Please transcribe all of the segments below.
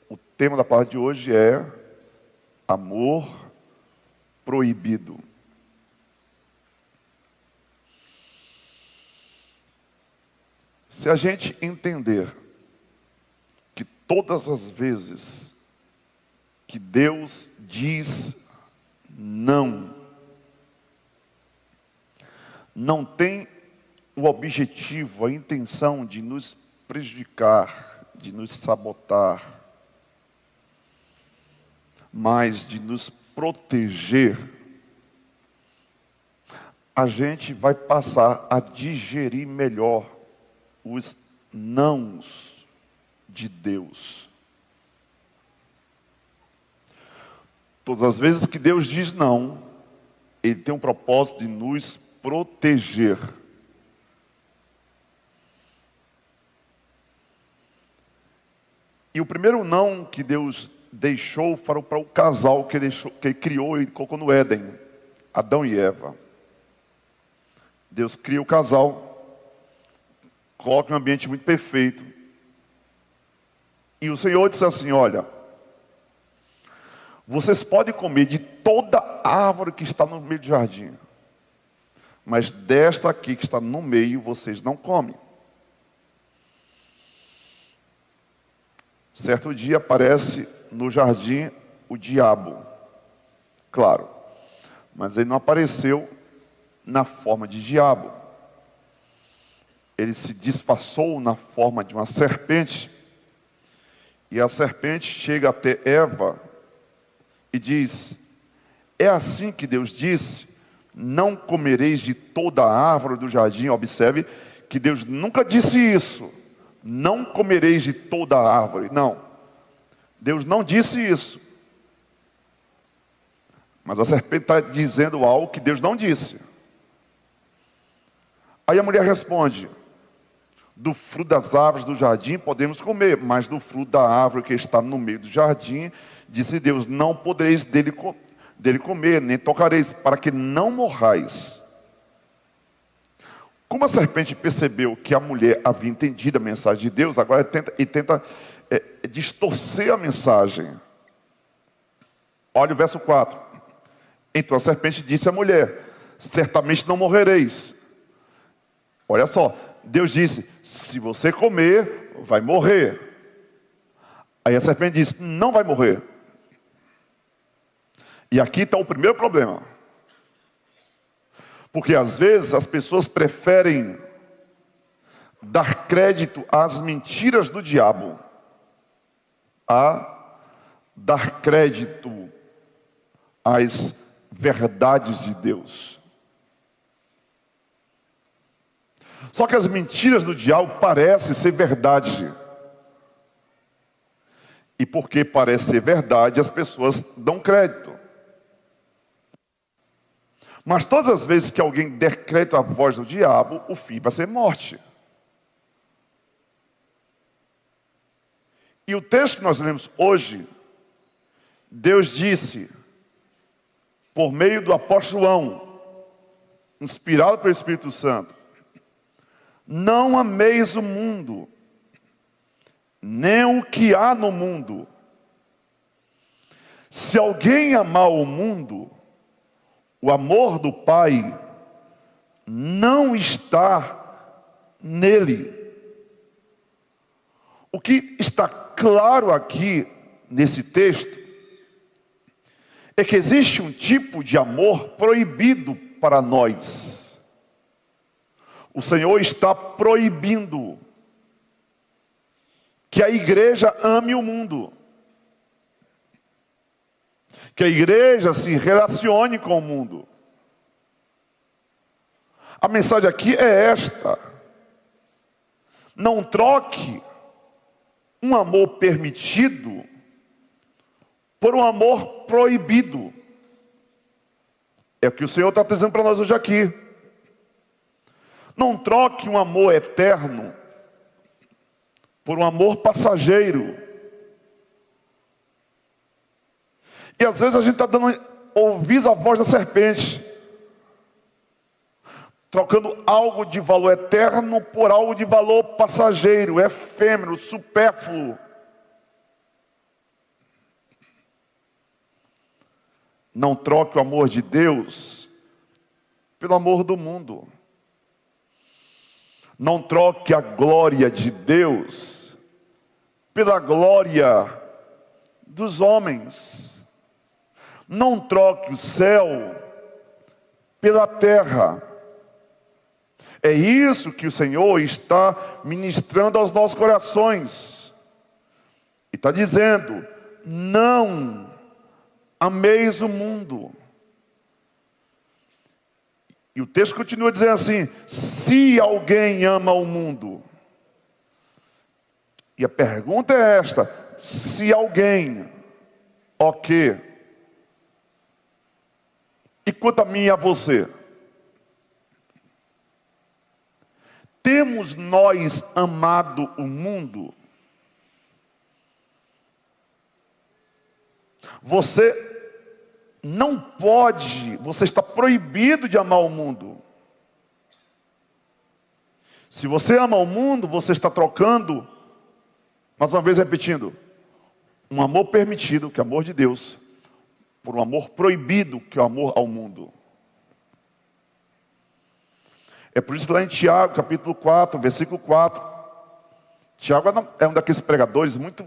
O tema da palavra de hoje é amor proibido. Se a gente entender que todas as vezes que Deus diz não, não tem o objetivo, a intenção de nos prejudicar, de nos sabotar, mas de nos proteger, a gente vai passar a digerir melhor os nãos de Deus. Todas as vezes que Deus diz não, Ele tem um propósito de nos proteger. E o primeiro não que Deus deixou foi para o casal que Ele criou e colocou no Éden, Adão e Eva. Deus cria o casal, coloca um ambiente muito perfeito. E o Senhor disse assim: olha, vocês podem comer de toda árvore que está no meio do jardim, mas desta aqui que está no meio, vocês não comem. Certo dia aparece no jardim o diabo, claro, mas ele não apareceu na forma de diabo. Ele se disfarçou na forma de uma serpente, e a serpente chega até Eva e diz: é assim que Deus disse, não comereis de toda a árvore do jardim. Observe que Deus nunca disse isso, não comereis de toda a árvore. Não, Deus não disse isso. Mas a serpente está dizendo algo que Deus não disse. Aí a mulher responde: do fruto das árvores do jardim podemos comer, mas do fruto da árvore que está no meio do jardim, disse Deus, não podereis dele comer, nem tocareis, para que não morrais. Como a serpente percebeu que a mulher havia entendido a mensagem de Deus, agora tenta distorcer a mensagem. Olha o verso 4. Então a serpente disse à mulher: certamente não morrereis. Olha só, Deus disse: se você comer, vai morrer. Aí a serpente disse: não vai morrer. E aqui está o primeiro problema. Porque às vezes as pessoas preferem dar crédito às mentiras do diabo a dar crédito às verdades de Deus. Só que as mentiras do diabo parecem ser verdade. E porque parece ser verdade, as pessoas dão crédito. Mas todas as vezes que alguém der crédito à voz do diabo, o fim vai ser morte. E o texto que nós lemos hoje, Deus disse, por meio do apóstolo João, inspirado pelo Espírito Santo: não ameis o mundo, nem o que há no mundo. Se alguém amar o mundo, o amor do Pai não está nele. O que está claro aqui nesse texto é que existe um tipo de amor proibido para nós. O Senhor está proibindo que a igreja ame o mundo, que a igreja se relacione com o mundo. A mensagem aqui é esta: não troque um amor permitido por um amor proibido. É o que o Senhor está dizendo para nós hoje aqui. Não troque um amor eterno por um amor passageiro. E às vezes a gente está dando ouvidos à voz da serpente, trocando algo de valor eterno por algo de valor passageiro, efêmero, supérfluo. Não troque o amor de Deus pelo amor do mundo. Não troque a glória de Deus pela glória dos homens. Não troque o céu pela terra. É isso que o Senhor está ministrando aos nossos corações. E está dizendo: não ameis o mundo. E o texto continua dizendo assim: se alguém ama o mundo. E a pergunta é esta: se alguém, o quê? E quanto a mim e a você? Temos nós amado o mundo? Você não pode, você está proibido de amar o mundo. Se você ama o mundo, você está trocando, mais uma vez repetindo, um amor permitido, que é o amor de Deus, por um amor proibido, que é o amor ao mundo. É por isso que lá em Tiago, capítulo 4, versículo 4, Tiago é um daqueles pregadores muito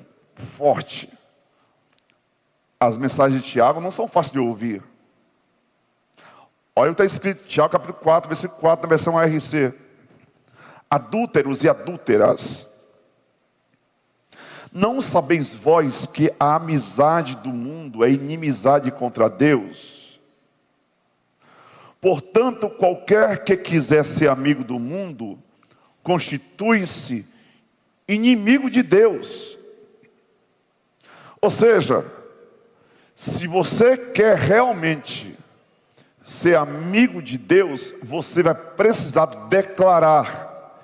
forte. As mensagens de Tiago não são fáceis de ouvir. Olha o que está escrito, Tiago capítulo 4, versículo 4, na versão ARC. Adúlteros e adúlteras, não sabeis vós que a amizade do mundo é inimizade contra Deus? Portanto, qualquer que quiser ser amigo do mundo, constitui-se inimigo de Deus. Ou seja, se você quer realmente ser amigo de Deus, você vai precisar declarar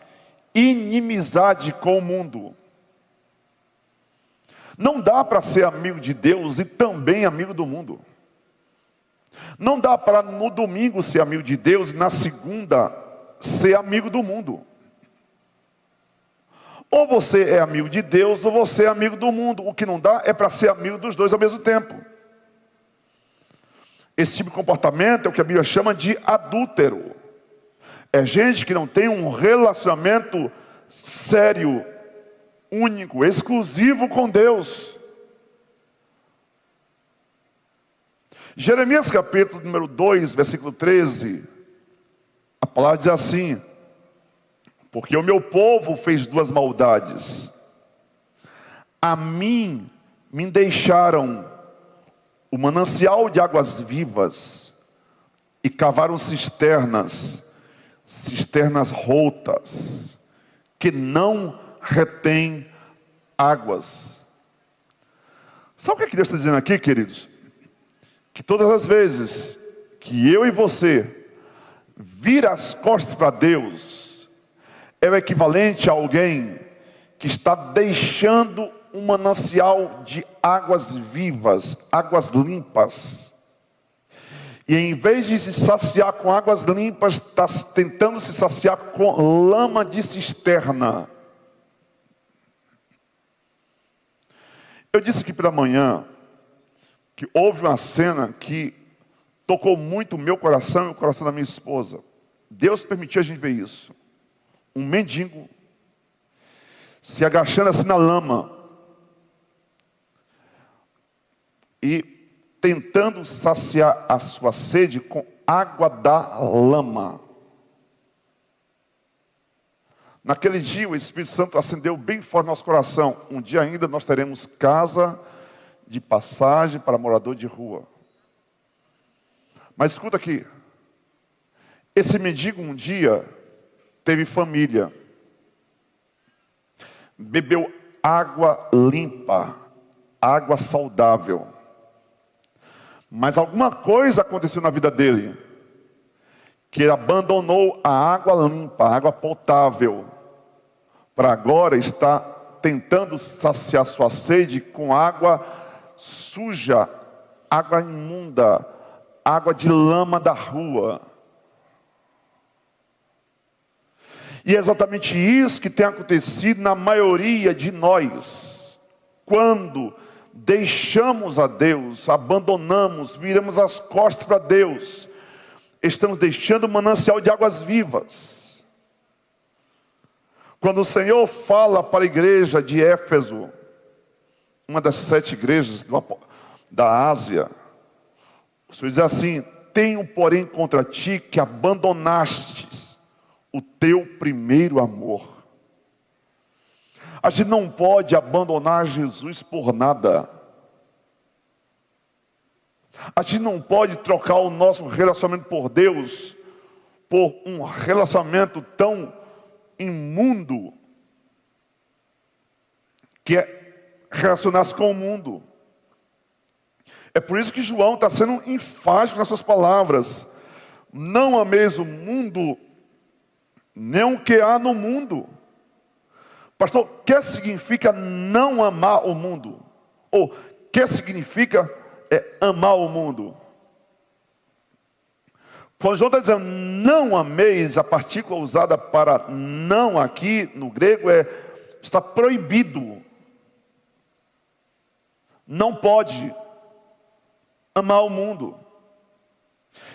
inimizade com o mundo. Não dá para ser amigo de Deus e também amigo do mundo. Não dá para no domingo ser amigo de Deus e na segunda ser amigo do mundo. Ou você é amigo de Deus ou você é amigo do mundo. O que não dá é para ser amigo dos dois ao mesmo tempo. Esse tipo de comportamento é o que a Bíblia chama de adúltero. É gente que não tem um relacionamento sério, único, exclusivo com Deus. Jeremias capítulo número 2, versículo 13. A palavra diz assim: porque o meu povo fez duas maldades. A mim me deixaram o manancial de águas vivas e cavaram cisternas rotas, que não retêm águas. Sabe o que Deus está dizendo aqui, queridos? Que todas as vezes que eu e você vira as costas para Deus, é o equivalente a alguém que está deixando um manancial de águas vivas, águas limpas. E em vez de se saciar com águas limpas, está tentando se saciar com lama de cisterna. Eu disse aqui pela manhã que houve uma cena que tocou muito o meu coração e o coração da minha esposa. Deus permitiu a gente ver isso. Um mendigo se agachando assim na lama e tentando saciar a sua sede com água da lama. Naquele dia o Espírito Santo acendeu bem forte no nosso coração. Um dia ainda nós teremos casa de passagem para morador de rua. Mas escuta aqui. Esse mendigo um dia teve família. Bebeu água limpa, água saudável. Mas alguma coisa aconteceu na vida dele, que ele abandonou a água limpa, a água potável, para agora estar tentando saciar sua sede com água suja, água imunda, água de lama da rua. E é exatamente isso que tem acontecido na maioria de nós. Quando deixamos a Deus, abandonamos, viramos as costas para Deus, estamos deixando o manancial de águas vivas. Quando o Senhor fala para a igreja de Éfeso, uma das 7 igrejas da Ásia, o Senhor diz assim: tenho porém contra ti que abandonastes o teu primeiro amor. A gente não pode abandonar Jesus por nada. A gente não pode trocar o nosso relacionamento por Deus por um relacionamento tão imundo que é relacionar-se com o mundo. É por isso que João está sendo enfático nas suas palavras: não ameis o mundo, nem o que há no mundo. Pastor, o que significa não amar o mundo? Ou o que significa amar o mundo? Quando João está dizendo não ameis, a partícula usada para não aqui no grego está proibido. Não pode amar o mundo.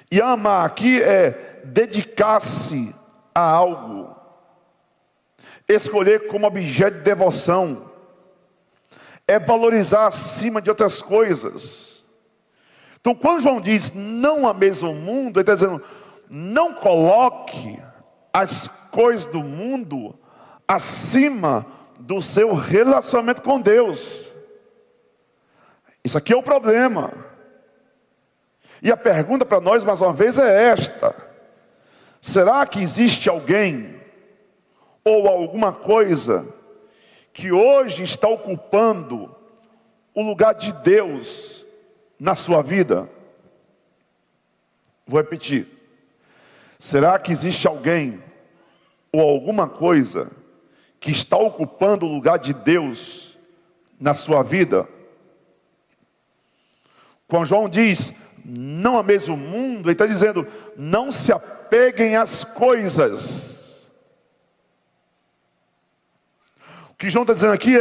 E amar aqui é dedicar-se a algo, escolher como objeto de devoção, é valorizar acima de outras coisas. Então, quando João diz não ameis o mundo, ele está dizendo: não coloque as coisas do mundo acima do seu relacionamento com Deus. Isso aqui é o problema. E a pergunta para nós, mais uma vez, é esta: será que existe alguém ou alguma coisa que hoje está ocupando o lugar de Deus na sua vida? Vou repetir: será que existe alguém ou alguma coisa que está ocupando o lugar de Deus na sua vida? Quando João diz não ameis o mundo, ele está dizendo: não se apeguem às coisas. O que João está dizendo aqui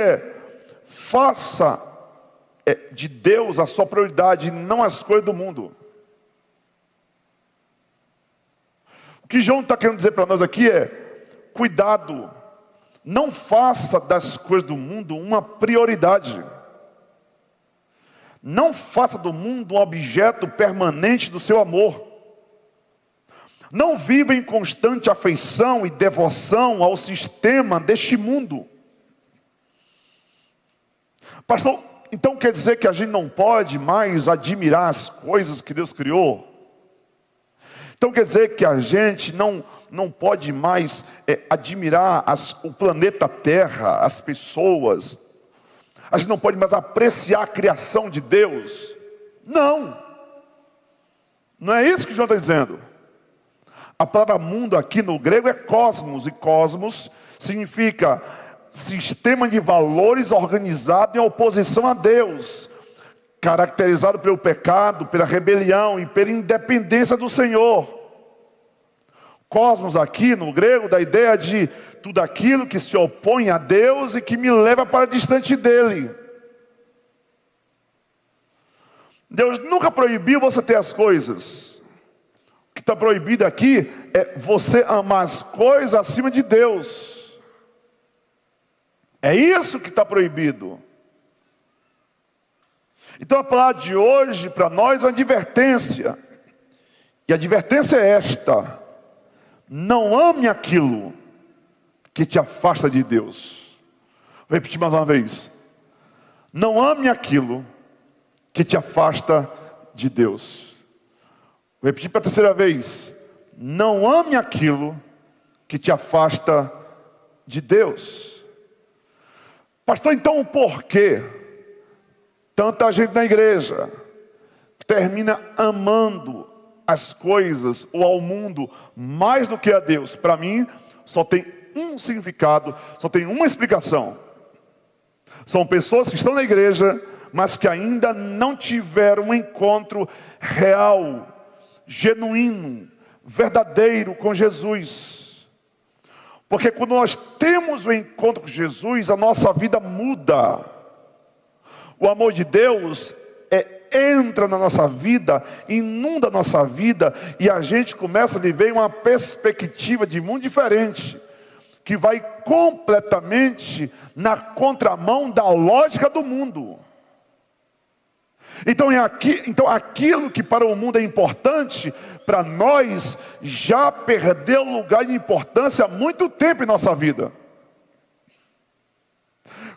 faça de Deus a sua prioridade, não as coisas do mundo. O que João está querendo dizer para nós aqui cuidado, não faça das coisas do mundo uma prioridade. Não faça do mundo um objeto permanente do seu amor. Não viva em constante afeição e devoção ao sistema deste mundo. Pastor, então quer dizer que a gente não pode mais admirar as coisas que Deus criou? Então quer dizer que a gente não pode mais admirar o planeta Terra, as pessoas? A gente não pode mais apreciar a criação de Deus? Não. Não é isso que João está dizendo. A palavra mundo aqui no grego é cosmos. E cosmos significa sistema de valores organizado em oposição a Deus, caracterizado pelo pecado, pela rebelião e pela independência do Senhor. Cosmos aqui no grego dá a ideia de tudo aquilo que se opõe a Deus e que me leva para distante dele. Deus nunca proibiu você ter as coisas. O que está proibido aqui é você amar as coisas acima de Deus. É isso que está proibido. Então a palavra de hoje para nós é uma advertência. E a advertência é esta: não ame aquilo que te afasta de Deus. Vou repetir mais uma vez: não ame aquilo que te afasta de Deus. Vou repetir para a terceira vez: não ame aquilo que te afasta de Deus. Pastor, então por que tanta gente na igreja termina amando as coisas ou ao mundo mais do que a Deus? Para mim, só tem um significado, só tem uma explicação. São pessoas que estão na igreja, mas que ainda não tiveram um encontro real, genuíno, verdadeiro com Jesus. Porque quando nós temos o encontro com Jesus, a nossa vida muda. O amor de Deus entra na nossa vida, inunda a nossa vida, e a gente começa a viver uma perspectiva de mundo diferente, que vai completamente na contramão da lógica do mundo. Então aquilo que para o mundo é importante, para nós já perdeu lugar de importância há muito tempo em nossa vida.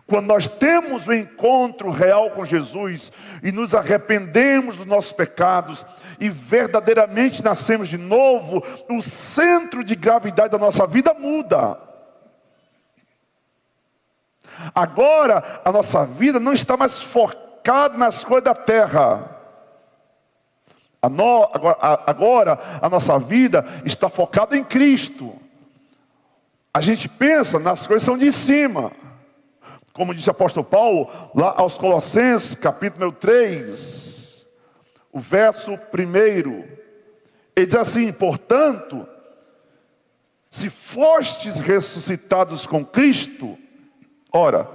Quando nós temos o encontro real com Jesus e nos arrependemos dos nossos pecados e verdadeiramente nascemos de novo, o centro de gravidade da nossa vida muda. Agora a nossa vida não está mais focada nas coisas da terra. Agora a nossa vida está focada em Cristo. A gente pensa nas coisas que são de cima. Como disse o apóstolo Paulo, lá aos Colossenses, capítulo 3, o verso 1, ele diz assim: portanto, se fostes ressuscitados com Cristo, ora,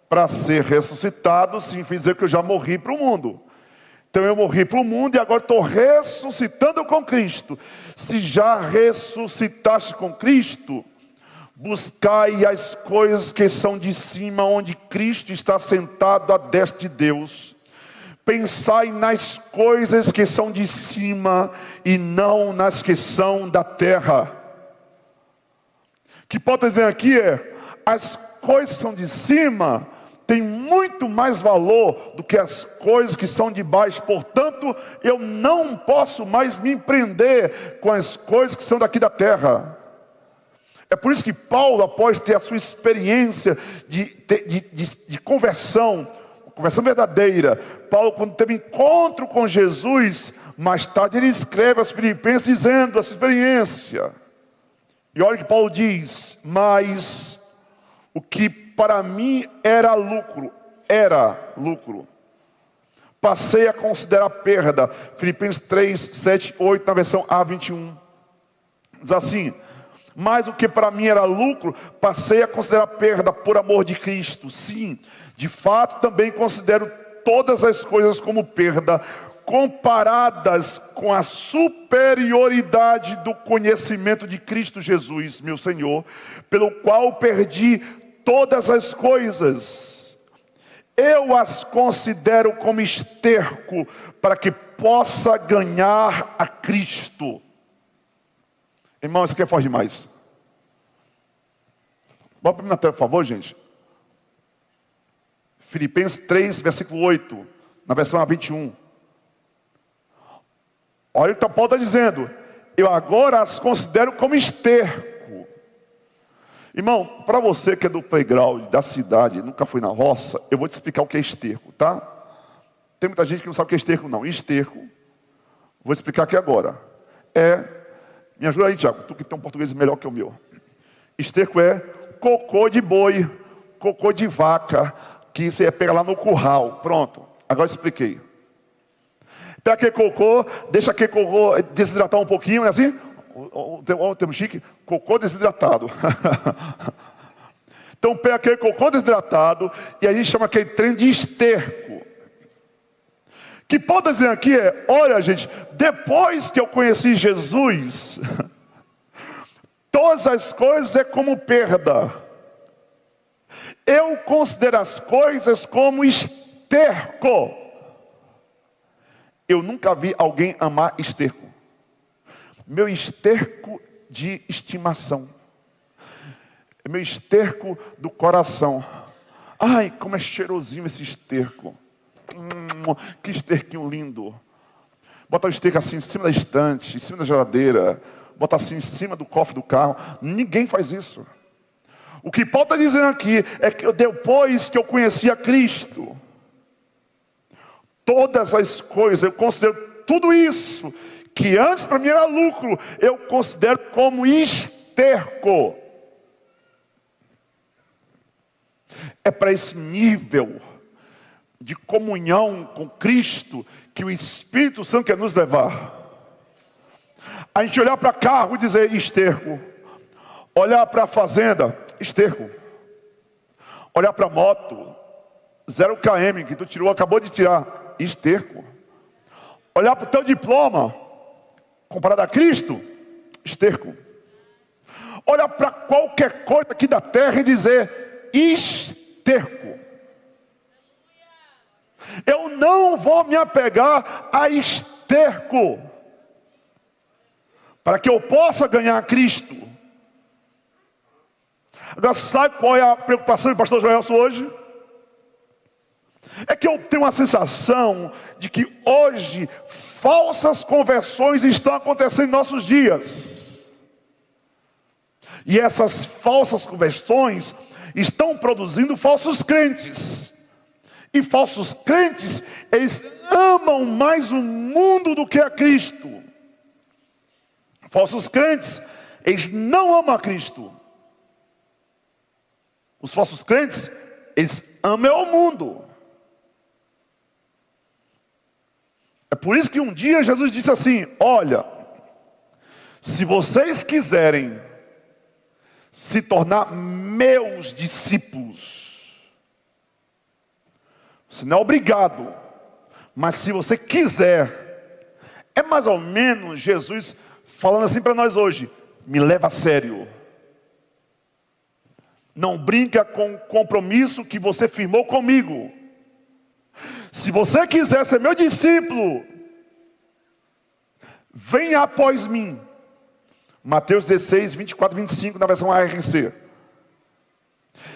para ser ressuscitado, significa dizer que eu já morri para o mundo. Então eu morri para o mundo e agora estou ressuscitando com Cristo. Se já ressuscitaste com Cristo, buscai as coisas que são de cima, onde Cristo está sentado à destra de Deus. Pensai nas coisas que são de cima e não nas que são da terra. O que pode dizer aqui as coisas que são de cima têm muito mais valor do que as coisas que são de baixo. Portanto, eu não posso mais me prender com as coisas que são daqui da terra. É por isso que Paulo, após ter a sua experiência de conversão verdadeira, Paulo, quando teve encontro com Jesus, mais tarde ele escreve aos Filipenses dizendo a sua experiência. E olha o que Paulo diz: mas o que para mim era lucro, passei a considerar perda. Filipenses 3, 7, 8, na versão A21. Diz assim: mas o que para mim era lucro, passei a considerar perda por amor de Cristo. Sim, de fato também considero todas as coisas como perda, comparadas com a superioridade do conhecimento de Cristo Jesus, meu Senhor, pelo qual perdi todas as coisas. Eu as considero como esterco, para que possa ganhar a Cristo. Irmão, isso aqui é forte demais. Bota para mim na tela, por favor, gente. Filipenses 3, versículo 8, na versão A21. Olha o que Paulo está dizendo: eu agora as considero como esterco. Irmão, para você que é do playground, da cidade, nunca foi na roça, eu vou te explicar o que é esterco, tá? Tem muita gente que não sabe o que é esterco, não. Esterco, vou explicar aqui agora. Me ajuda aí, Tiago, tu que tem um português melhor que o meu. Esterco é cocô de boi, cocô de vaca, que você pega lá no curral. Pronto, agora expliquei. Pega aquele cocô, deixa aquele cocô desidratar um pouquinho, é assim? O termo chique, cocô desidratado. Então pega aquele cocô desidratado e a gente chama aquele trem de esterco. Que pode dizer aqui olha, gente, depois que eu conheci Jesus, todas as coisas é como perda. Eu considero as coisas como esterco. Eu nunca vi alguém amar esterco. Meu esterco de estimação. Meu esterco do coração. Ai, como é cheirosinho esse esterco. Que esterquinho lindo. Botar o esterco assim em cima da estante, em cima da geladeira, botar assim em cima do cofre do carro. Ninguém faz isso. O que Paulo está dizendo aqui é que depois que eu conheci a Cristo, todas as coisas, eu considero tudo isso que antes para mim era lucro, eu considero como esterco. É para esse nível de comunhão com Cristo que o Espírito Santo quer nos levar. A gente olhar para carro e dizer esterco. Olhar para a fazenda, esterco. Olhar para a moto, 0 km que tu tirou, acabou de tirar, esterco. Olhar para o teu diploma, comparado a Cristo, esterco. Olhar para qualquer coisa aqui da terra e dizer, esterco. Eu não vou me apegar a esterco, para que eu possa ganhar Cristo. Agora, sabe qual é a preocupação do pastor Joelson hoje? É que eu tenho uma sensação de que hoje falsas conversões estão acontecendo em nossos dias. E essas falsas conversões estão produzindo falsos crentes. E falsos crentes, eles amam mais o mundo do que a Cristo. Falsos crentes, eles não amam a Cristo. Os falsos crentes, eles amam o mundo. É por isso que um dia Jesus disse assim, olha, se vocês quiserem se tornar meus discípulos, você não é obrigado, mas se você quiser, é mais ou menos Jesus falando assim para nós hoje, me leva a sério. Não brinca com o compromisso que você firmou comigo. Se você quiser ser meu discípulo, venha após mim. Mateus 16, 24, 25, na versão ARC.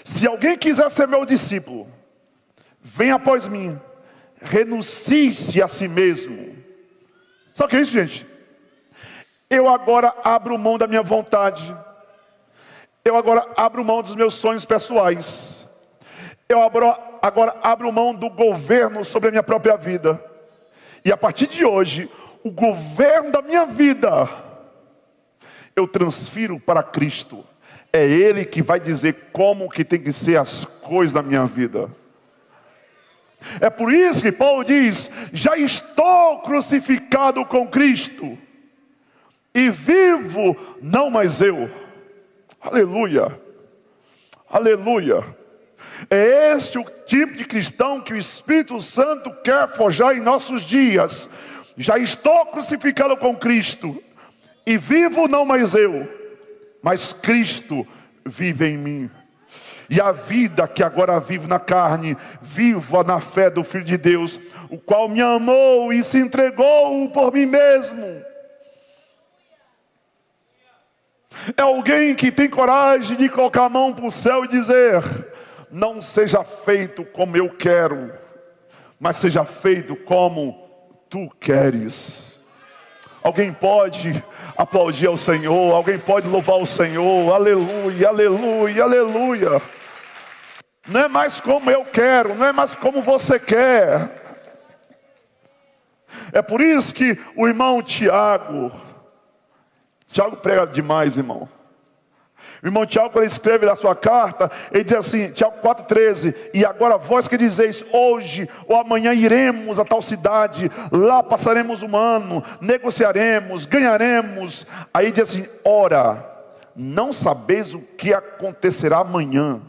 Se alguém quiser ser meu discípulo, venha após mim. Renuncie-se a si mesmo. Só que é isso, gente. Eu agora abro mão da minha vontade. Eu agora abro mão dos meus sonhos pessoais. Eu agora abro mão do governo sobre a minha própria vida. E a partir de hoje, o governo da minha vida, eu transfiro para Cristo. É Ele que vai dizer como que tem que ser as coisas da minha vida. É por isso que Paulo diz, já estou crucificado com Cristo. E vivo, não mais eu. Aleluia. Aleluia. É este o tipo de cristão que o Espírito Santo quer forjar em nossos dias. Já estou crucificado com Cristo. E vivo não mais eu, mas Cristo vive em mim. E a vida que agora vivo na carne, vivo na fé do Filho de Deus, o qual me amou e se entregou por mim mesmo. É alguém que tem coragem de colocar a mão para o céu e dizer, não seja feito como eu quero, mas seja feito como tu queres. Alguém pode aplaudir ao Senhor, alguém pode louvar o Senhor, aleluia, aleluia, aleluia. Não é mais como eu quero, não é mais como você quer. É por isso que o irmão Tiago prega demais, irmão. O irmão Tiago, quando ele escreve na sua carta, ele diz assim, Tiago 4,13, e agora vós que dizeis, hoje ou amanhã iremos a tal cidade, lá passaremos um ano, negociaremos, ganharemos. Aí diz assim, ora, não sabeis o que acontecerá amanhã.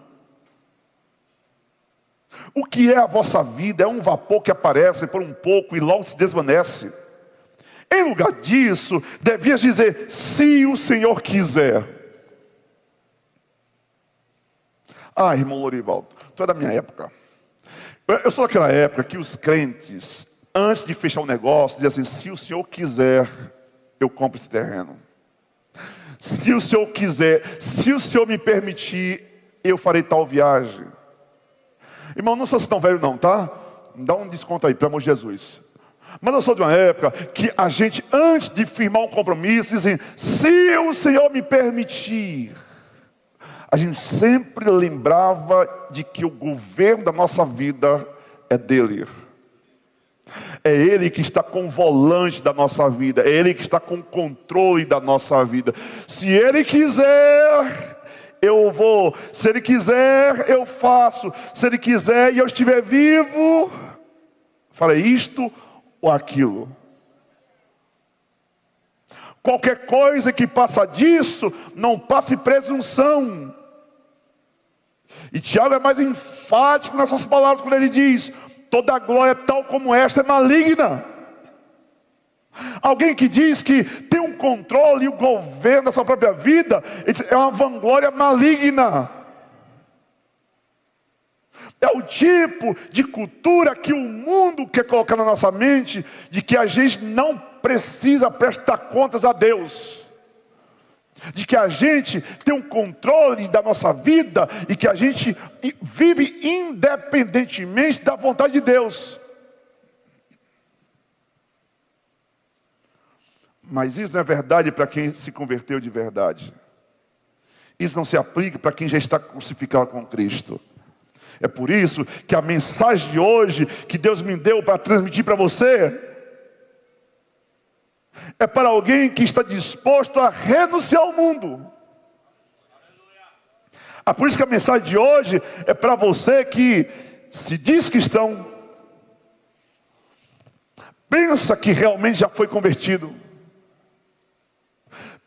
O que é a vossa vida? É um vapor que aparece por um pouco e logo se desvanece. Em lugar disso, devias dizer, se o Senhor quiser. Ah, irmão Lorivaldo, tu é da minha época. Eu sou daquela época que os crentes, antes de fechar um negócio, diziam assim, se o Senhor quiser, eu compro esse terreno. Se o Senhor quiser, se o Senhor me permitir, eu farei tal viagem. Irmão, não sou assim tão velho não, tá? Dá um desconto aí, pelo amor de Jesus. Mas eu sou de uma época que a gente, antes de firmar um compromisso, dizia, se o Senhor me permitir, a gente sempre lembrava de que o governo da nossa vida é dele. É Ele que está com o volante da nossa vida, é Ele que está com o controle da nossa vida. Se Ele quiser, eu vou. Se Ele quiser, eu faço. Se Ele quiser e eu estiver vivo, farei isto ou aquilo. Qualquer coisa que passa disso, não passe presunção. E Tiago é mais enfático nessas palavras quando ele diz: toda glória tal como esta é maligna. Alguém que diz que tem um controle e o governo da sua própria vida é uma vanglória maligna. É o tipo de cultura que o mundo quer colocar na nossa mente, de que a gente não precisa prestar contas a Deus, de que a gente tem um controle da nossa vida e que a gente vive independentemente da vontade de Deus. Mas isso não é verdade para quem se converteu de verdade. Isso não se aplica para quem já está crucificado com Cristo. É por isso que a mensagem de hoje que Deus me deu para transmitir para você é para alguém que está disposto a renunciar ao mundo. É por isso que a mensagem de hoje é para você que se diz cristão, pensa que realmente já foi convertido,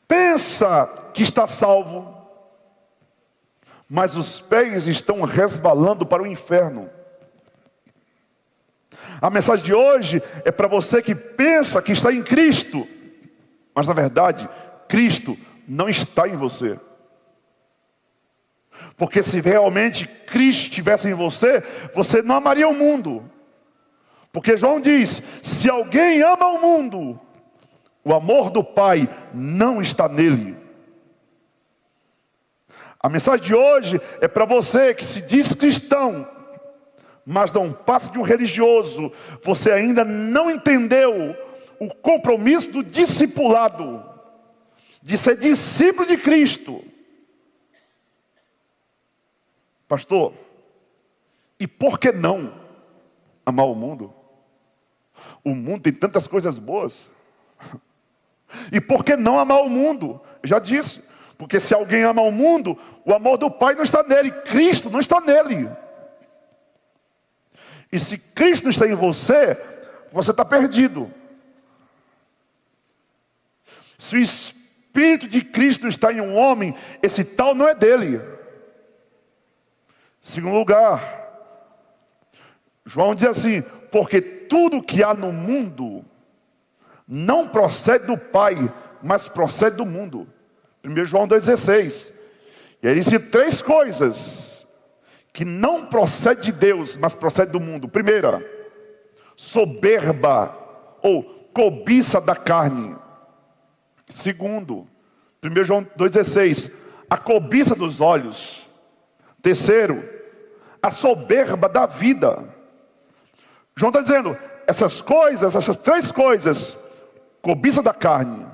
pensa que está salvo, mas os pés estão resvalando para o inferno. A mensagem de hoje é para você que pensa que está em Cristo, mas na verdade, Cristo não está em você. Porque se realmente Cristo estivesse em você, você não amaria o mundo. Porque João diz: se alguém ama o mundo, o amor do Pai não está nele. A mensagem de hoje é para você que se diz cristão, mas não passa de um religioso. Você ainda não entendeu o compromisso do discipulado, de ser discípulo de Cristo. Pastor, e por que não amar o mundo? O mundo tem tantas coisas boas. E por que não amar o mundo? Eu já disse, porque se alguém ama o mundo, o amor do Pai não está nele, Cristo não está nele. E se Cristo não está em você, você está perdido. Se o Espírito de Cristo não está em um homem, esse tal não é dele. Segundo lugar, João diz assim: porque tudo que há no mundo não procede do Pai, mas procede do mundo. 1 João 2,16. E aí diz três coisas que não procede de Deus, mas procede do mundo. Primeira, soberba ou cobiça da carne. Segundo, 1 João 2,16, a cobiça dos olhos. Terceiro, a soberba da vida. João está dizendo, essas coisas, essas três coisas, cobiça da carne,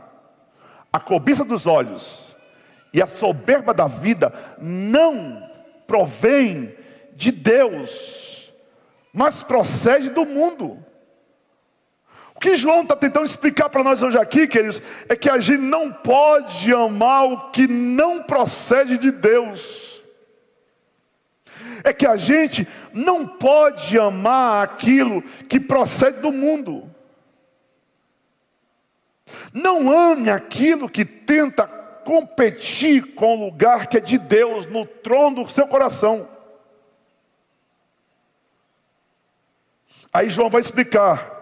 a cobiça dos olhos e a soberba da vida, não provém de Deus, mas procede do mundo. O que João está tentando explicar para nós hoje aqui, queridos, é que a gente não pode amar o que não procede de Deus. É que a gente não pode amar aquilo que procede do mundo. Não ame aquilo que tenta competir com o lugar que é de Deus no trono do seu coração. Aí João vai explicar.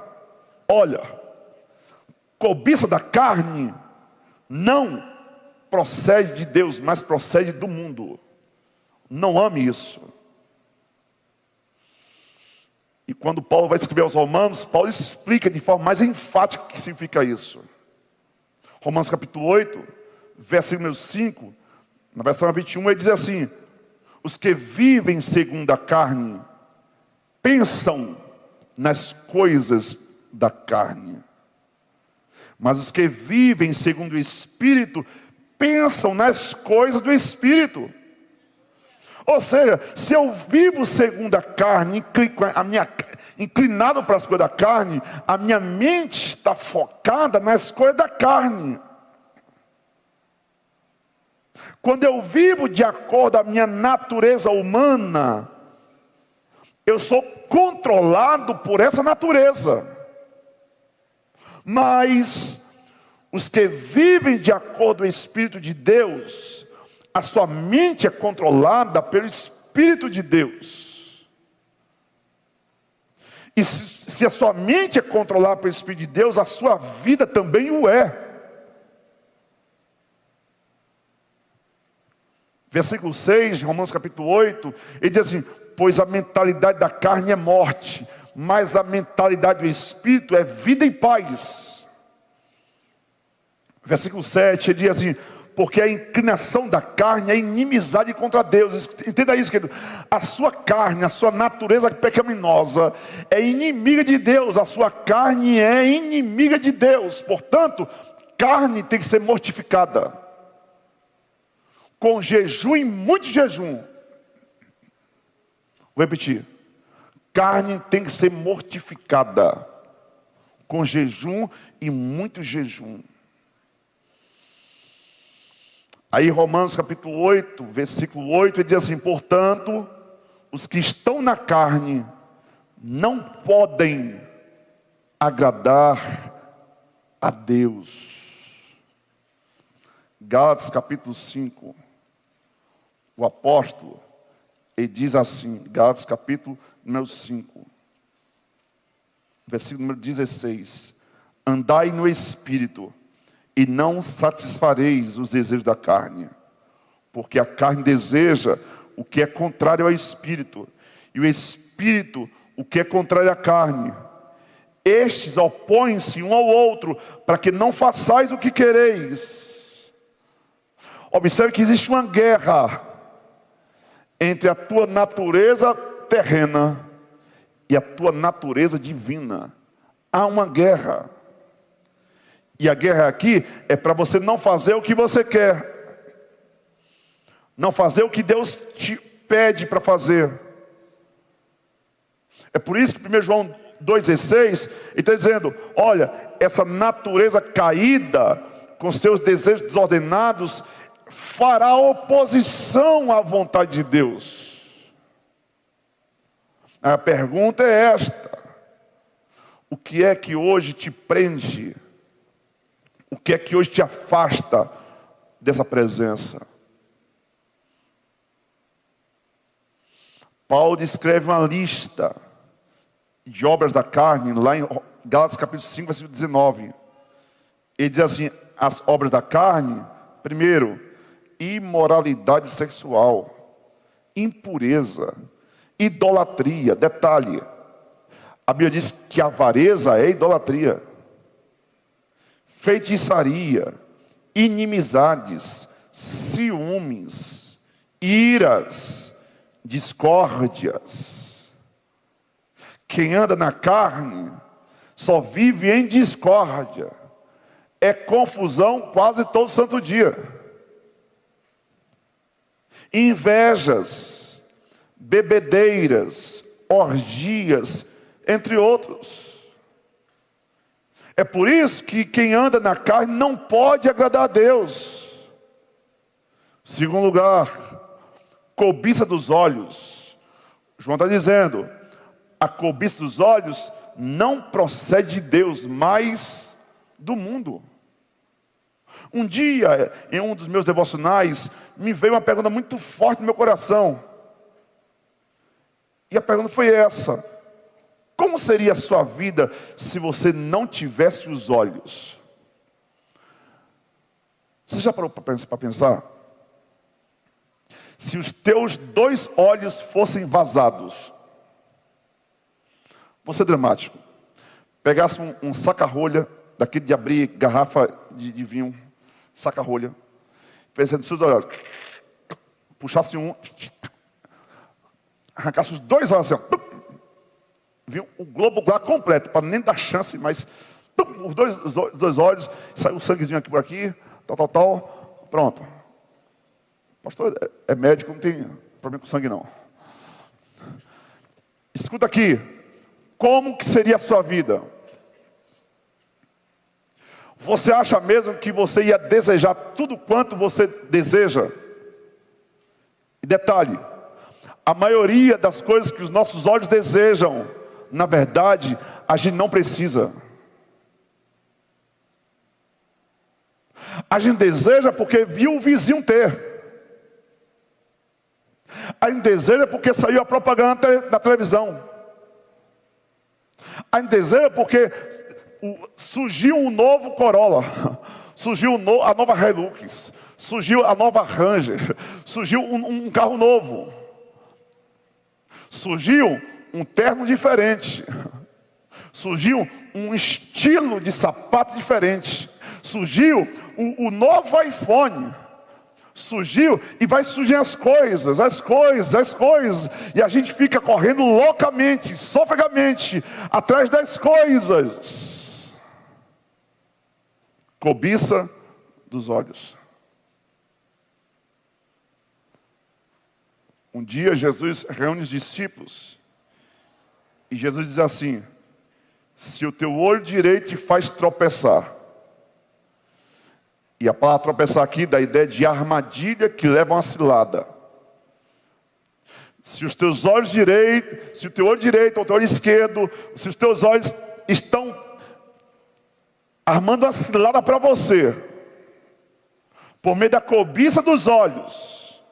Olha, cobiça da carne não procede de Deus, mas procede do mundo. Não ame isso. E quando Paulo vai escrever aos Romanos, Paulo explica de forma mais enfática o que significa isso. Romanos capítulo 8, versículo 5, na versão 21, ele diz assim: os que vivem segundo a carne, pensam nas coisas da carne. Mas os que vivem segundo o Espírito, pensam nas coisas do Espírito. Ou seja, se eu vivo segundo a carne, inclinado para as coisas da carne, a minha mente está focada nas coisas da carne. Quando eu vivo de acordo com a minha natureza humana, eu sou controlado por essa natureza. Mas os que vivem de acordo com o Espírito de Deus, a sua mente é controlada pelo Espírito de Deus. E se a sua mente é controlada pelo Espírito de Deus, a sua vida também o é. Versículo 6, Romanos capítulo 8, ele diz assim: pois a mentalidade da carne é morte, mas a mentalidade do Espírito é vida e paz. Versículo 7, ele diz assim: porque a inclinação da carne é inimizade contra Deus. Entenda isso, querido. A sua carne, a sua natureza pecaminosa é inimiga de Deus. A sua carne é inimiga de Deus. Portanto, carne tem que ser mortificada. Com jejum e muito jejum. Vou repetir. Carne tem que ser mortificada. Com jejum e muito jejum. Aí Romanos capítulo 8, versículo 8, ele diz assim: portanto, os que estão na carne não podem agradar a Deus. Gálatas capítulo 5, o apóstolo, ele diz assim, Gálatas capítulo número 5, versículo número 16: andai no Espírito, e não satisfareis os desejos da carne, porque a carne deseja o que é contrário ao Espírito, e o Espírito o que é contrário à carne. Estes opõem-se um ao outro, para que não façais o que quereis. Observe que existe uma guerra entre a tua natureza terrena e a tua natureza divina. Há uma guerra. E a guerra aqui é para você não fazer o que você quer. Não fazer o que Deus te pede para fazer. É por isso que 1 João 2,16, ele está dizendo: olha, essa natureza caída, com seus desejos desordenados, fará oposição à vontade de Deus. A pergunta é esta: o que é que hoje te prende? O que é que hoje te afasta dessa presença? Paulo descreve uma lista de obras da carne, lá em Gálatas capítulo 5, versículo 19. Ele diz assim: as obras da carne, primeiro, imoralidade sexual, impureza, idolatria. Detalhe, a Bíblia diz que a avareza é idolatria. Feitiçaria, inimizades, ciúmes, iras, discórdias. Quem anda na carne só vive em discórdia. É confusão quase todo santo dia. Invejas, bebedeiras, orgias, entre outros. É por isso que quem anda na carne não pode agradar a Deus. Segundo lugar, cobiça dos olhos. João está dizendo: a cobiça dos olhos não procede de Deus, mas do mundo. Um dia, em um dos meus devocionais, me veio uma pergunta muito forte no meu coração. E a pergunta foi essa: como seria a sua vida se você não tivesse os olhos? Você já parou para pensar? Se os teus dois olhos fossem vazados, vou ser dramático, pegasse um saca-rolha, daquele de abrir garrafa de vinho, saca-rolha, pensando nos seus olhos, puxasse um, arrancasse os dois olhos assim, ó, viu o globo ocular completo, para nem dar chance, mas os dois olhos, saiu o sanguezinho aqui por aqui, tal, pronto. Pastor é médico, não tem problema com sangue não. Escuta aqui, como que seria a sua vida? Você acha mesmo que você ia desejar tudo quanto você deseja? E detalhe, a maioria das coisas que os nossos olhos desejam, na verdade, a gente não precisa. A gente deseja porque viu o vizinho ter. A gente deseja porque saiu a propaganda na televisão. A gente deseja porque surgiu um novo Corolla, surgiu a nova Hilux, surgiu a nova Ranger, surgiu um carro novo, surgiu um terno diferente, surgiu um estilo de sapato diferente, surgiu o novo iPhone, surgiu e vai surgir as coisas, e a gente fica correndo loucamente, sofregamente, atrás das coisas. Cobiça dos olhos. Um dia Jesus reúne os discípulos, e Jesus diz assim: se o teu olho direito te faz tropeçar, e a palavra tropeçar aqui dá a ideia de armadilha que leva a uma cilada. Se os teus olhos direitos, se o teu olho direito ou o teu olho esquerdo, se os teus olhos estão armando uma cilada para você, por meio da cobiça dos olhos,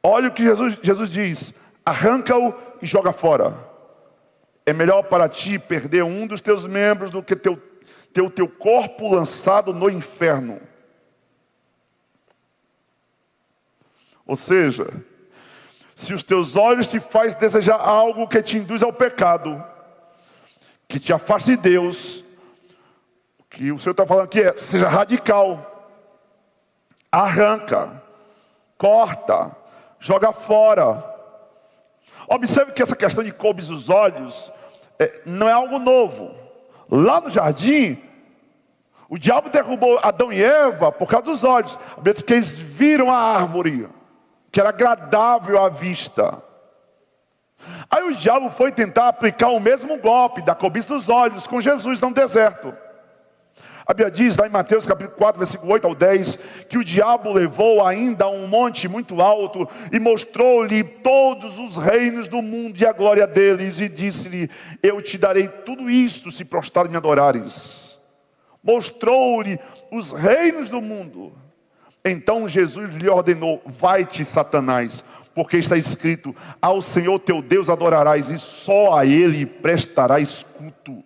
olha o que Jesus diz: arranca-o e joga fora. É melhor para ti perder um dos teus membros do que ter o teu corpo lançado no inferno. Ou seja, se os teus olhos te faz desejar algo que te induz ao pecado, que te afaste de Deus, o que o Senhor está falando aqui é: seja radical, arranca, corta, joga fora. Observe que essa questão de cobiça dos olhos não é algo novo. Lá no jardim, o diabo derrubou Adão e Eva por causa dos olhos. A Bíblia diz que eles viram a árvore, que era agradável à vista. Aí o diabo foi tentar aplicar o mesmo golpe da cobiça dos olhos com Jesus no deserto. A Bíblia diz lá em Mateus capítulo 4, versículo 8 ao 10, que o diabo levou ainda a um monte muito alto e mostrou-lhe todos os reinos do mundo e a glória deles, e disse-lhe: eu te darei tudo isto se prostrado me adorares. Mostrou-lhe os reinos do mundo. Então Jesus lhe ordenou: vai-te, Satanás, porque está escrito: ao Senhor teu Deus adorarás e só a Ele prestarás culto.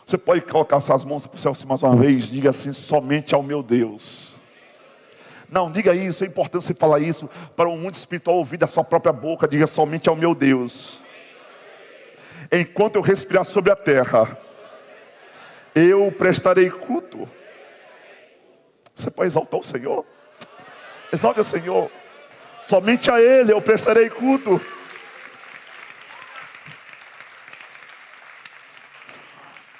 Você pode colocar suas mãos para o céu assim mais uma vez. Diga assim: somente ao meu Deus. Não, diga isso, é importante você falar isso para o mundo espiritual ouvir da sua própria boca. Diga: somente ao meu Deus. Enquanto eu respirar sobre a terra, eu prestarei culto. Você pode exaltar o Senhor? Exalte o Senhor. Somente a Ele eu prestarei culto.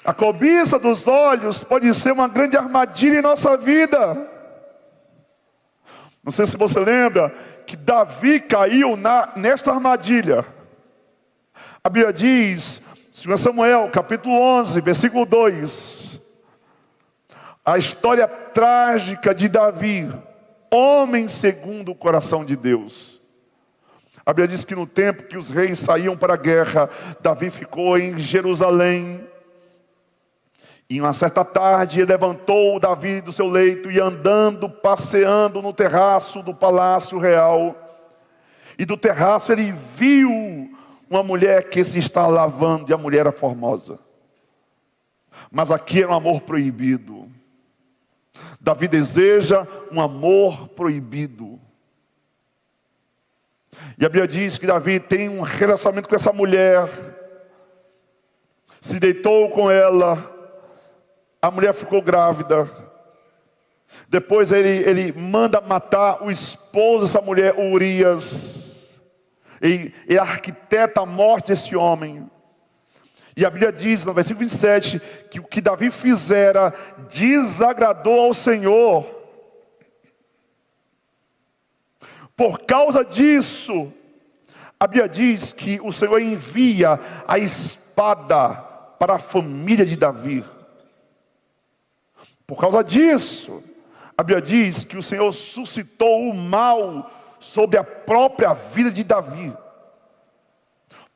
A cobiça dos olhos pode ser uma grande armadilha em nossa vida. Não sei se você lembra que Davi caiu nesta armadilha. A Bíblia diz, 2 Samuel capítulo 11, versículo 2, a história trágica de Davi, homem segundo o coração de Deus. A Bíblia diz que no tempo que os reis saíam para a guerra, Davi ficou em Jerusalém. E uma certa tarde ele levantou Davi do seu leito e andando, passeando no terraço do palácio real. E do terraço ele viu uma mulher que se está lavando, e a mulher era formosa. Mas aqui era um amor proibido. Davi deseja um amor proibido. E a Bíblia diz que Davi tem um relacionamento com essa mulher. Se deitou com ela. A mulher ficou grávida. Depois ele manda matar o esposo dessa mulher, Urias. E arquiteta a morte desse homem. E a Bíblia diz no versículo 27 que o que Davi fizera desagradou ao Senhor. Por causa disso, a Bíblia diz que o Senhor envia a espada para a família de Davi. Por causa disso, a Bíblia diz que o Senhor suscitou o mal sobre a própria vida de Davi.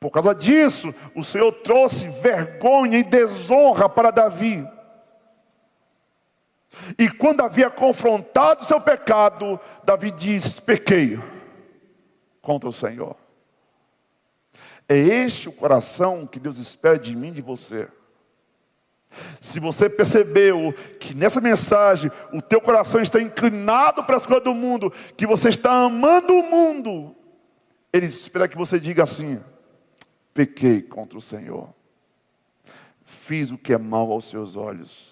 Por causa disso, o Senhor trouxe vergonha e desonra para Davi. E quando havia confrontado o seu pecado, Davi diz: pequei contra o Senhor. É este o coração que Deus espera de mim e de você. Se você percebeu que nessa mensagem o teu coração está inclinado para as coisas do mundo, que você está amando o mundo, Ele espera que você diga assim: pequei contra o Senhor, fiz o que é mal aos seus olhos,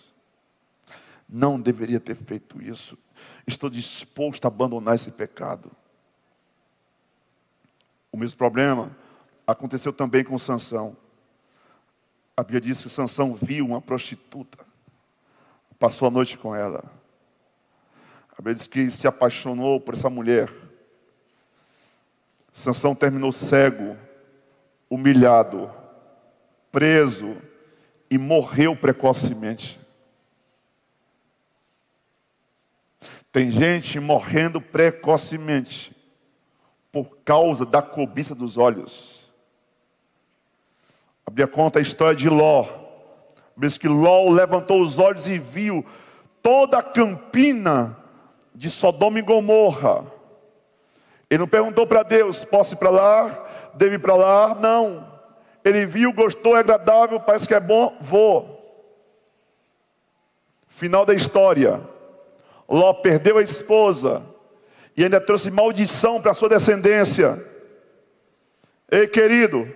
não deveria ter feito isso, estou disposto a abandonar esse pecado. O mesmo problema aconteceu também com Sansão. A Bíblia diz que Sansão viu uma prostituta, passou a noite com ela. A Bíblia diz que se apaixonou por essa mulher. Sansão terminou cego, humilhado, preso e morreu precocemente. Tem gente morrendo precocemente por causa da cobiça dos olhos. A Bíblia conta a história de Ló. Diz que Ló levantou os olhos e viu toda a campina de Sodoma e Gomorra. Ele não perguntou para Deus: posso ir para lá? Devo ir para lá? Não. Ele viu, gostou, é agradável, parece que é bom, vou. Final da história. Ló perdeu a esposa e ainda trouxe maldição para a sua descendência. Ei, querido,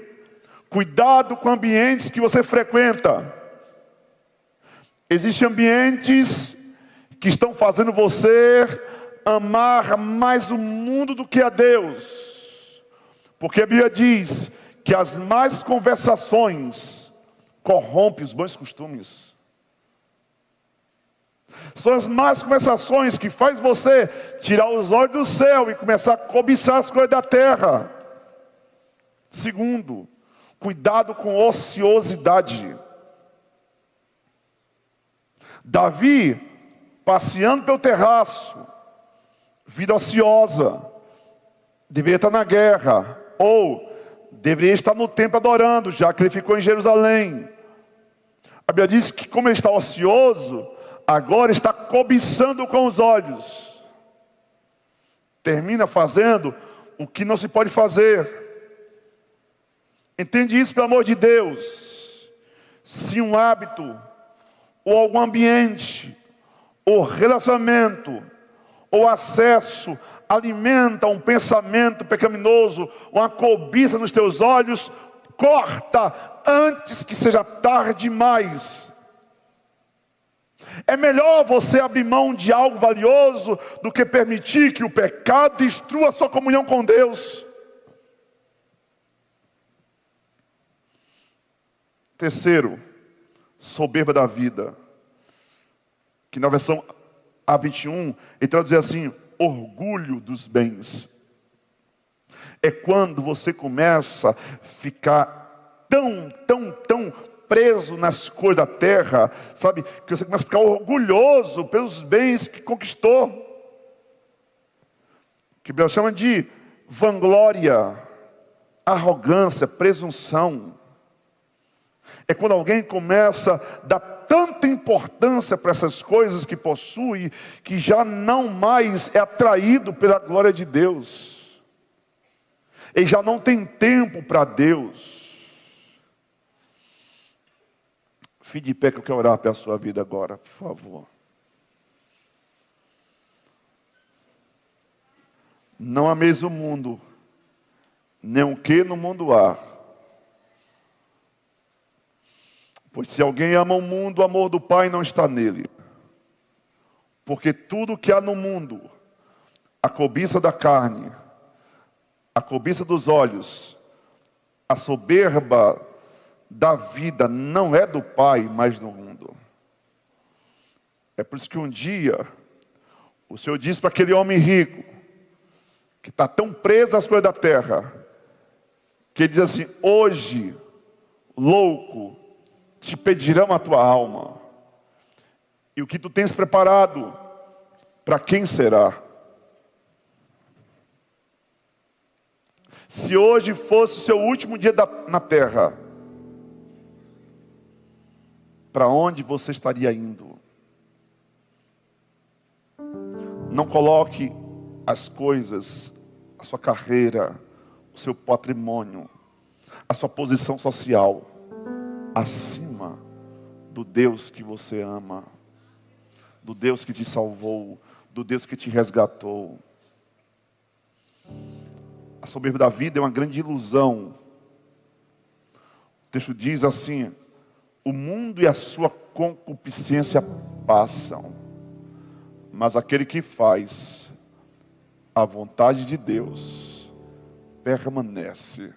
cuidado com ambientes que você frequenta. Existem ambientes que estão fazendo você amar mais o mundo do que a Deus. Porque a Bíblia diz que as más conversações corrompem os bons costumes. São as más conversações que faz você tirar os olhos do céu e começar a cobiçar as coisas da terra. Segundo, cuidado com ociosidade. Davi, passeando pelo terraço, vida ociosa, deveria estar na guerra, ou deveria estar no templo adorando, já que ele ficou em Jerusalém. A Bíblia diz que como ele está ocioso, agora está cobiçando com os olhos. Termina fazendo o que não se pode fazer. Entende isso, pelo amor de Deus. Se um hábito, ou algum ambiente, ou relacionamento, ou acesso alimenta um pensamento pecaminoso, uma cobiça nos teus olhos, corta antes que seja tarde demais. É melhor você abrir mão de algo valioso do que permitir que o pecado destrua a sua comunhão com Deus. Terceiro, soberba da vida, que na versão A21 ele traduz assim: orgulho dos bens. É quando você começa a ficar tão preso nas coisas da terra, sabe? Que você começa a ficar orgulhoso pelos bens que conquistou. Que a Bíblia chama de vanglória, arrogância, presunção. É quando alguém começa a dar tanta importância para essas coisas que possui, que já não mais é atraído pela glória de Deus. Ele já não tem tempo para Deus. Fique de pé que eu quero orar pela sua vida agora, por favor. Não ameis o mundo, nem o que no mundo há. Pois se alguém ama o mundo, o amor do Pai não está nele. Porque tudo que há no mundo, a cobiça da carne, a cobiça dos olhos, a soberba da vida, não é do Pai, mas do mundo. É por isso que um dia, o Senhor disse para aquele homem rico, que está tão preso nas coisas da terra, que ele diz assim: hoje, louco, te pedirão a tua alma. E o que tu tens preparado, para quem será? Se hoje fosse o seu último dia na terra, para onde você estaria indo? Não coloque as coisas, a sua carreira, o seu patrimônio, a sua posição social acima do Deus que você ama, do Deus que te salvou, do Deus que te resgatou. A soberba da vida é uma grande ilusão. O texto diz assim: o mundo e a sua concupiscência passam, mas aquele que faz a vontade de Deus permanece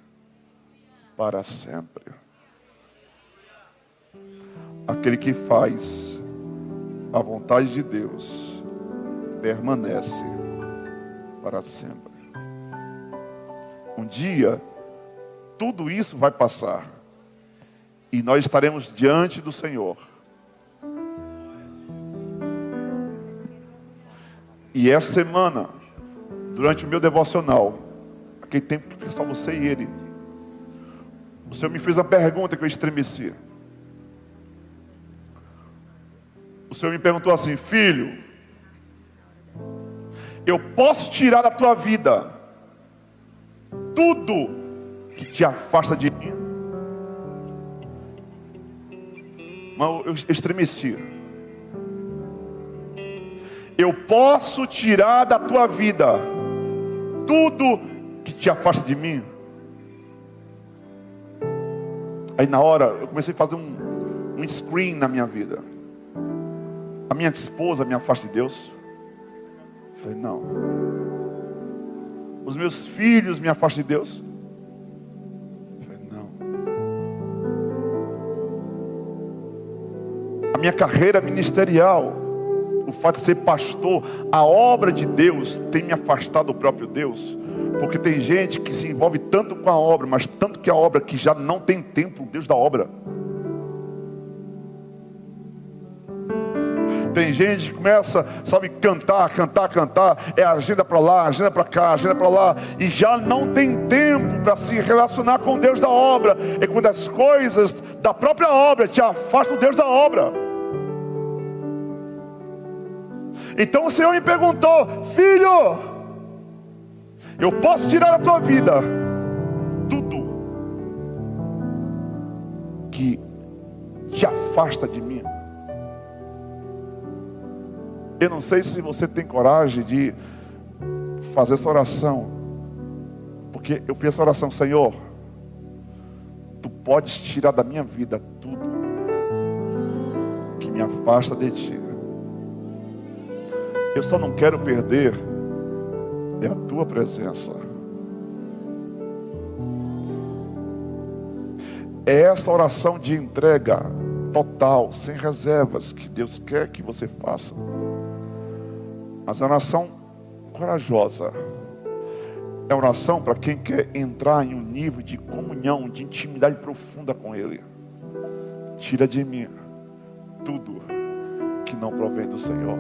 para sempre. Aquele que faz a vontade de Deus permanece para sempre. Um dia, tudo isso vai passar e nós estaremos diante do Senhor. E essa semana, durante o meu devocional, aquele tempo que foi só você e ele, o Senhor me fez uma pergunta que eu estremeci. O Senhor me perguntou assim: filho, eu posso tirar da tua vida tudo que te afasta de mim? Mas eu estremeci. Eu posso tirar da tua vida tudo que te afasta de mim? Aí na hora eu comecei a fazer um screen na minha vida. A minha esposa me afasta de Deus? Eu falei, não. Os meus filhos me afastam de Deus? Eu falei, não. A minha carreira ministerial, o fato de ser pastor, a obra de Deus tem me afastado do próprio Deus. Porque tem gente que se envolve tanto com a obra, mas tanto que a obra, que já não tem tempo o Deus da obra. Tem gente que começa, sabe, cantar, é agenda para lá, agenda para cá, agenda para lá, e já não tem tempo para se relacionar com o Deus da obra. É quando as coisas da própria obra te afastam do Deus da obra. Então o Senhor me perguntou: filho, eu posso tirar da tua vida tudo que te afasta de mim? Eu não sei se você tem coragem de fazer essa oração, porque eu fiz essa oração: Senhor, tu podes tirar da minha vida tudo que me afasta de ti. Eu só não quero perder é a tua presença. É essa oração de entrega total, sem reservas, que Deus quer que você faça. Mas é uma oração corajosa. É uma oração para quem quer entrar em um nível de comunhão, de intimidade profunda com Ele. Tira de mim tudo que não provém do Senhor.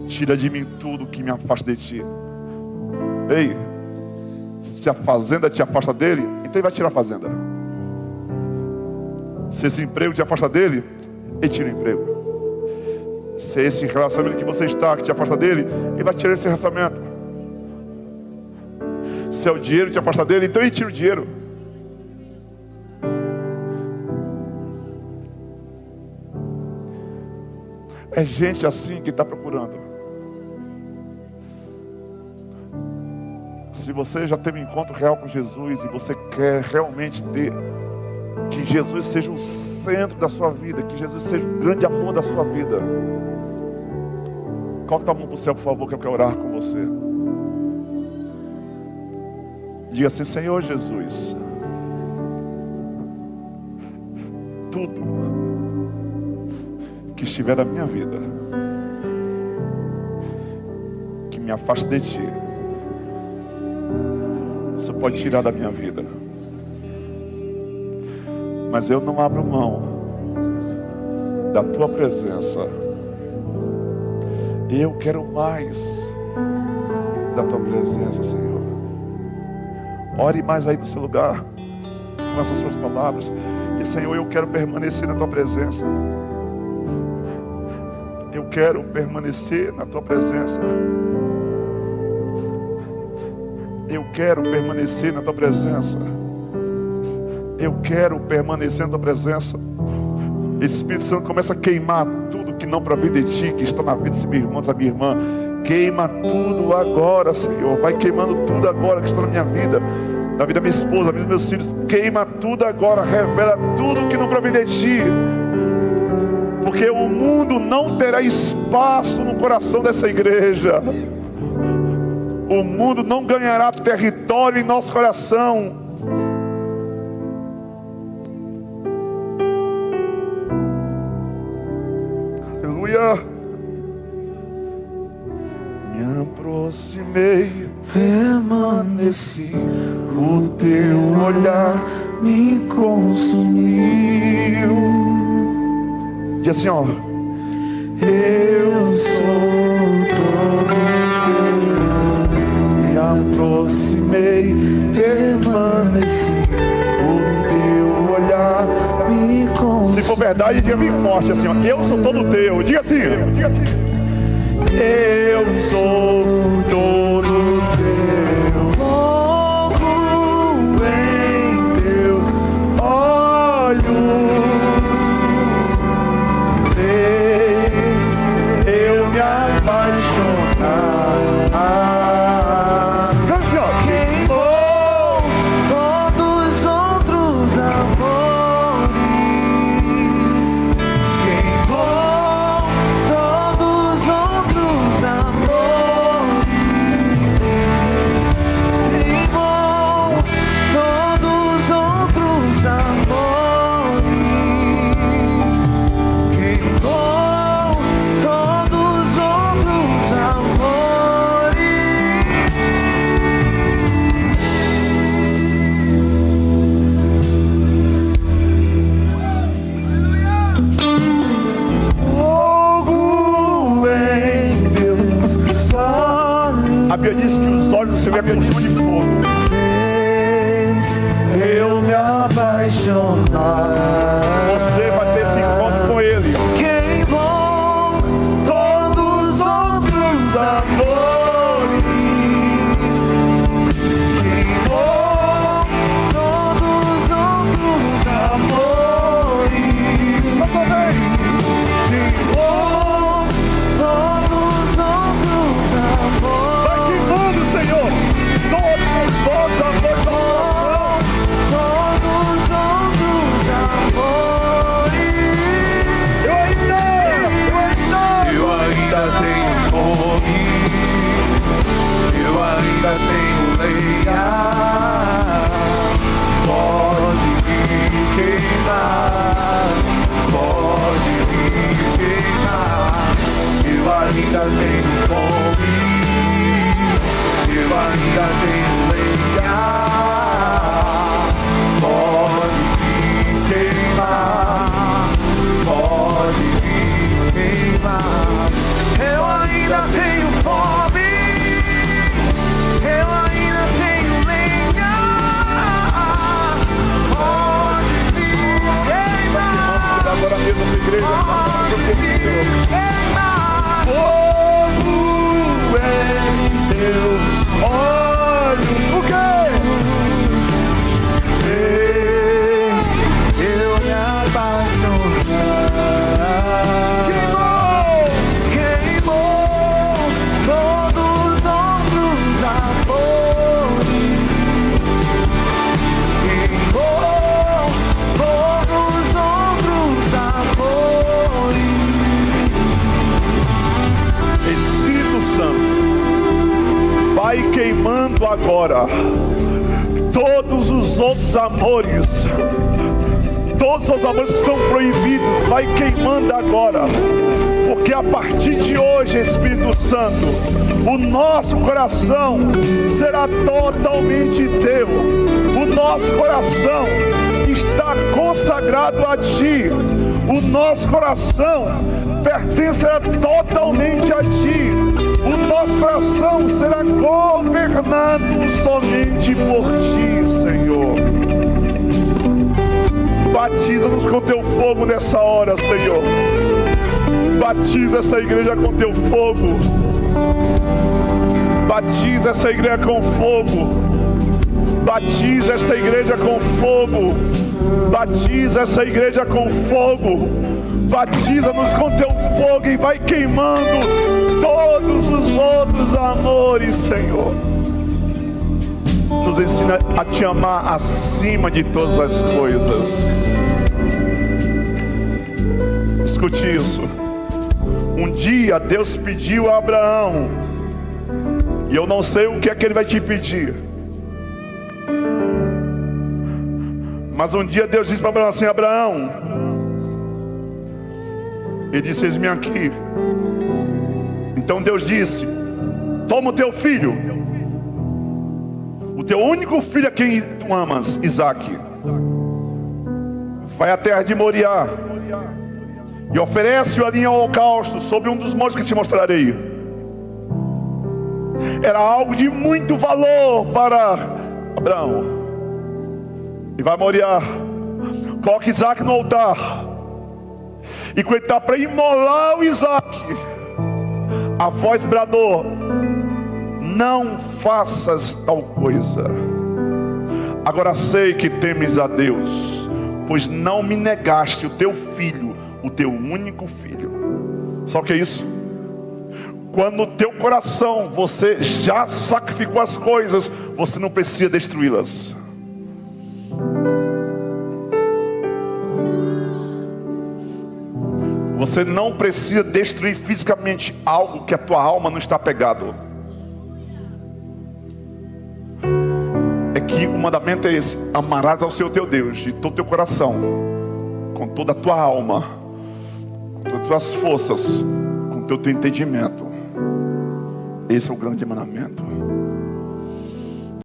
Tira de mim tudo que me afasta de Ti. Ei, se a fazenda te afasta dele, então Ele vai tirar a fazenda. Se esse emprego te afasta dele, Ele tira o emprego. Se esse relacionamento que você está, que te afasta dele, Ele vai tirar esse relacionamento. Se é o dinheiro que te afasta dele, então Ele tira o dinheiro. É gente assim que está procurando. Se você já teve um encontro real com Jesus e você quer realmente ter, que Jesus seja o centro da sua vida, que Jesus seja o grande amor da sua vida, coloque a mão para o céu, por favor, que eu quero orar com você. Diga assim: Senhor Jesus, tudo que estiver na minha vida que me afasta de Ti, você pode tirar da minha vida, mas eu não abro mão da Tua presença. Eu quero mais da Tua presença, Senhor. Ore mais aí no seu lugar, com essas suas palavras. E Senhor, eu quero permanecer na Tua presença. Eu quero permanecer na tua presença. Eu quero permanecer na tua presença. Eu quero permanecer na tua presença. Espírito Santo começa a queimar tudo que não provém de ti, que está na vida desse meu irmão, dessa minha irmã. Queima tudo agora, Senhor. Vai queimando tudo agora que está na minha vida, na vida da minha esposa, na vida dos meus filhos. Queima tudo agora. Revela tudo que não provém de ti. Porque o mundo não terá espaço no coração dessa igreja. O mundo não ganhará território em nosso coração. Aleluia. Me aproximei, permaneci, o teu olhar me consumiu. Diz assim, ó. Eu sou todo teu, me aproximei, permaneci, o teu olhar me consumiu. Se for verdade, diga bem forte assim, ó. Eu sou todo teu. Diga assim, diga assim. Eu sou todo teu. Fogo em teus olhos fez eu me apaixonar. Canta assim, ó. Queimou todos os outros amores. Queimou todos os outros amores. Queimou todos os outros amores. Queimou todos os outros amores. Fogo em teus olhos A Bíblia diz que os olhos do Senhor é como chama de fogo. fez eu me apaixonar. Você vai ter esse encontro com Ele. Queimou todos os outros amores. Queimou todos os outros amores. Mais uma vez. Queimou todos os outros amores. Vai queimando, Senhor. Todos os outros amores do coração. Todos os outros amores. Eu ainda tenho fome, eu ainda tenho lenha. Pode vir queimar, pode vir queimar. Eu ainda tenho fome, eu ainda tenho lenha. Pode vir queimar, pode vir queimar. Eu ainda tenho fome, eu ainda tenho lenha. Pode vir queimar, agora mesmo na igreja. pode vir queimar. Fogo em teus olhos. O quê? Fez eu me apaixonar. Queimou todos os outros amores. Queimou todos os outros amores. Espírito Santo, vai queimando agora todos os outros amores, todos os amores que são proibidos, vai queimando agora, porque a partir de hoje, Espírito Santo, o nosso coração será totalmente teu, o nosso coração está consagrado a ti, o nosso coração pertencerá totalmente a ti. O nosso coração será governado somente por ti, Senhor. Batiza-nos com teu fogo nessa hora, Senhor. Batiza essa igreja com teu fogo. Batiza essa igreja com fogo. Batiza esta igreja com fogo. Batiza essa igreja com fogo. Batiza-nos com teu fogo e vai queimando todos os outros amores, Senhor. Nos ensina a te amar acima de todas as coisas. Escute isso. Um dia Deus pediu a Abraão, e eu não sei o que é que ele vai te pedir, mas um dia Deus disse para Abraão assim: Abraão, ele disse: eis-me aqui. Então Deus disse: toma o teu filho, o teu único filho a quem tu amas, Isaque, vai à terra de Moriá e oferece-o ali em holocausto sobre um dos montes que te mostrarei. Era algo de muito valor para Abraão. E vai a Moriá, coloca Isaque no altar, e quando ele está para imolar o Isaque, a voz bradou: não faças tal coisa. Agora sei que temes a Deus, pois não me negaste o teu filho, o teu único filho. Sabe o que é isso? Quando no teu coração você já sacrificou as coisas, você não precisa destruí-las. Você não precisa destruir fisicamente algo que a tua alma não está pegado. É que o mandamento é esse: amarás ao Senhor teu Deus de todo o teu coração, com toda a tua alma, com todas as tuas forças, com todo o teu entendimento. Esse é o grande mandamento.